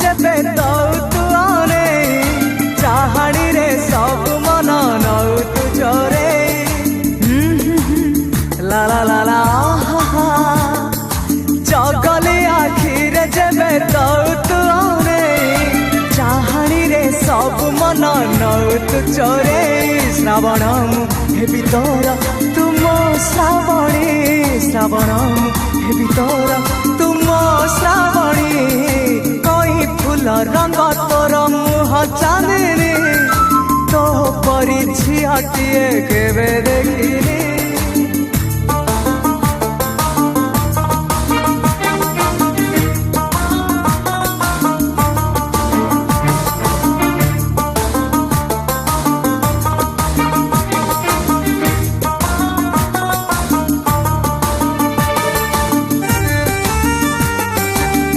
जेबे दौ तू आने चाहाणी रे सब मन नौ तू जोरे ला ला ला ला जगली आखिरे जेबे दौ तू आने चाहाणी रे सब मन नौ तू चोरे श्रावण हेबी तोर तुम श्रावणी श्रावण हेबी तोर तुम श्रावणी कई फूल रंग तोर मुह चांदनी तो परी झियाटिए केबे देखिनी।